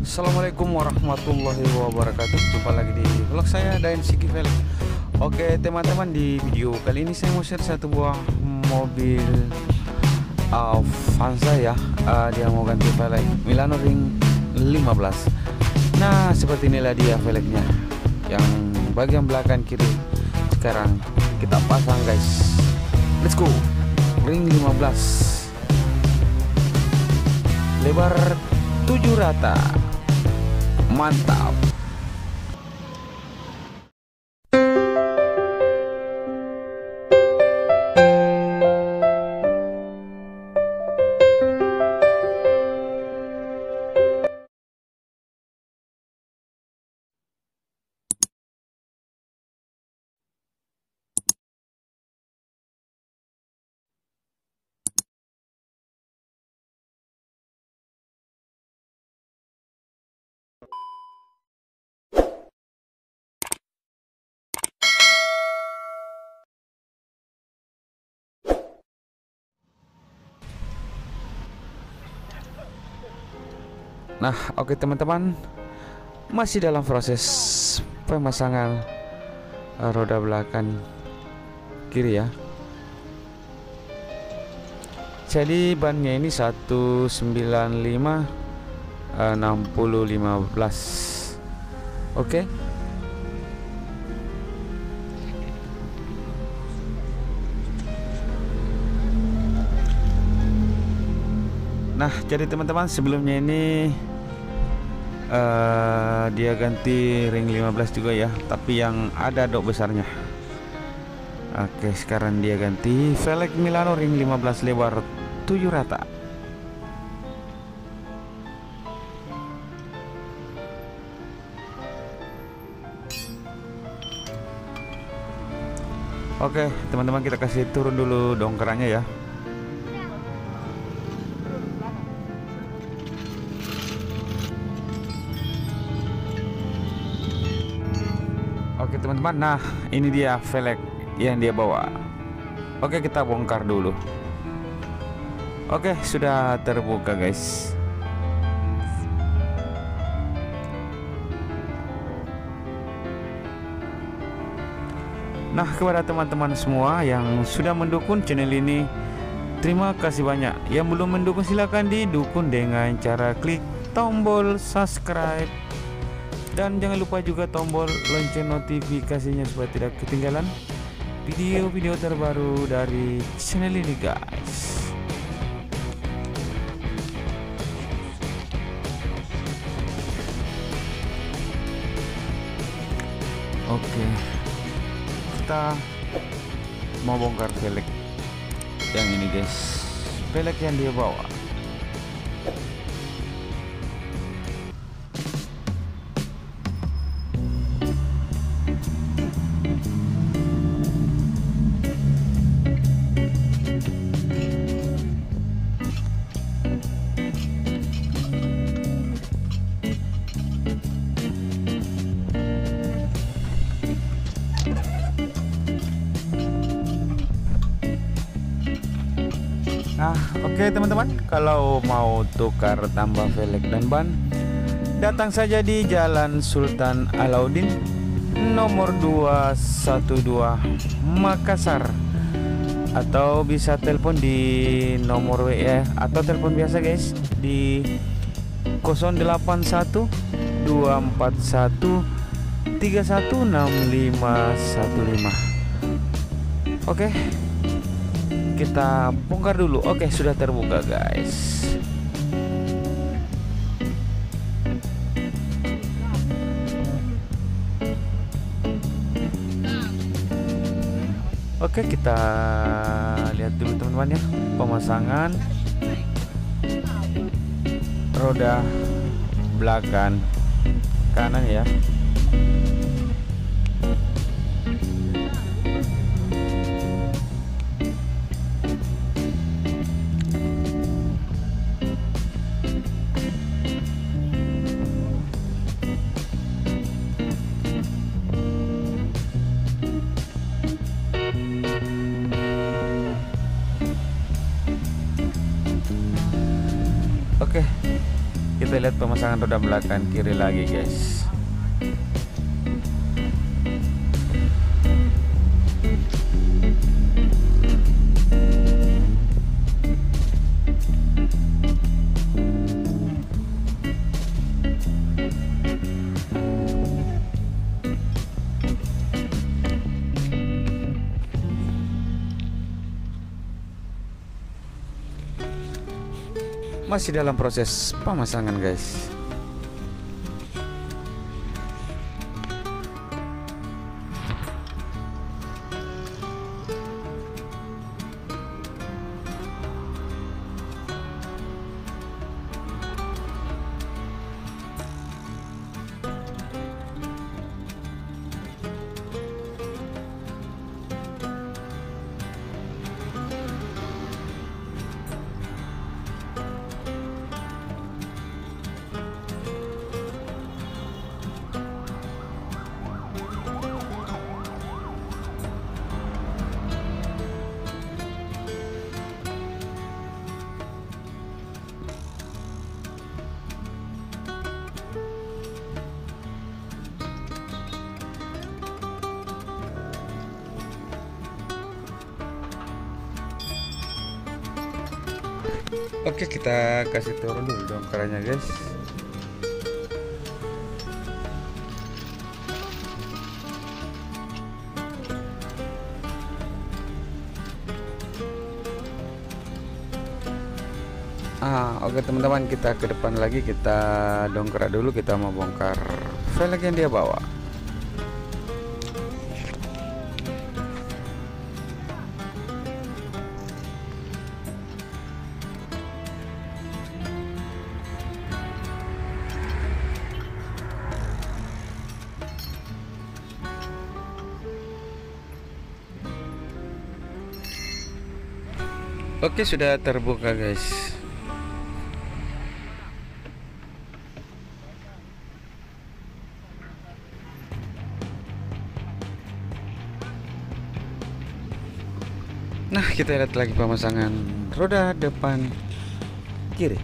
Assalamualaikum warahmatullahi wabarakatuh. Jumpa lagi di vlog saya dan Siki Velg. Oke teman-teman, di video kali ini saya mau share satu buah mobil Avanza ya. Dia mau ganti velg Milano Ring 15. Nah seperti inilah dia velgnya. Yang bagian belakang kiri sekarang kita pasang guys. Let's go. Ring 15, lebar 7 rata. Mantap. Nah, oke teman-teman, masih dalam proses pemasangan roda belakang kiri ya. Jadi bannya ini 195 60 15. Oke. Nah, jadi teman-teman, sebelumnya ini dia ganti ring 15 juga ya, tapi yang ada dok besarnya. Oke, sekarang dia ganti velg Milano Ring 15 lebar 7 rata. Oke teman-teman, kita kasih turun dulu dongkraknya ya. Oke teman-teman, nah ini dia velg yang dia bawa. Oke, kita bongkar dulu. Oke, sudah terbuka guys. Nah, kepada teman-teman semua yang sudah mendukung channel ini, terima kasih banyak. Yang belum mendukung silahkan didukung dengan cara klik tombol subscribe. Dan jangan lupa juga tombol lonceng notifikasinya supaya tidak ketinggalan video-video terbaru dari channel ini guys. Oke, kita mau bongkar velg yang ini guys. Velg yang dia bawa. Nah, oke teman-teman, kalau mau tukar tambah velg dan ban, datang saja di Jalan Sultan Alauddin nomor 212 Makassar, atau bisa telepon di nomor WA atau telepon biasa guys di 081 241 316515. Oke, kita bongkar dulu. Oke, sudah terbuka guys. Oke, kita lihat dulu teman-teman ya, pemasangan roda belakang kanan ya. Oke, Kita lihat pemasangan roda belakang kiri lagi guys. Masih dalam proses pemasangan guys. Oke, kita kasih turun dulu dongkrannya guys. Oke teman-teman, kita ke depan lagi, kita dongkrak dulu, kita mau bongkar velg yang dia bawa. Oke, sudah terbuka guys. Nah, kita lihat lagi pemasangan roda depan kiri.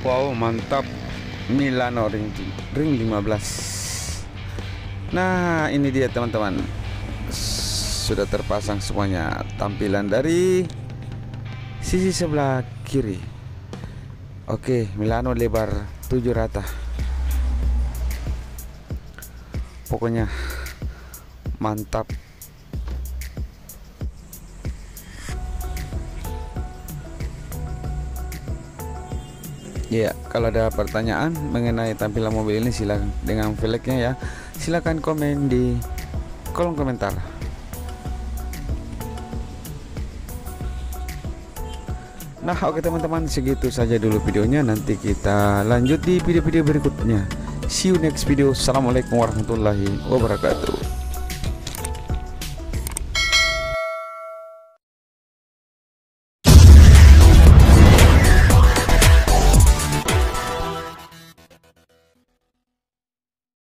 Wow, mantap. Milano ring 15. Nah, ini dia teman-teman, sudah terpasang semuanya. Tampilan dari sisi sebelah kiri. Oke, Milano lebar 7 rata. Pokoknya mantap. Ya, kalau ada pertanyaan mengenai tampilan mobil ini silakan dengan velgnya ya. Silakan komen di kolom komentar. Nah, oke teman-teman, segitu saja dulu videonya. Nanti kita lanjut di video-video berikutnya. See you next video. Assalamualaikum warahmatullahi wabarakatuh.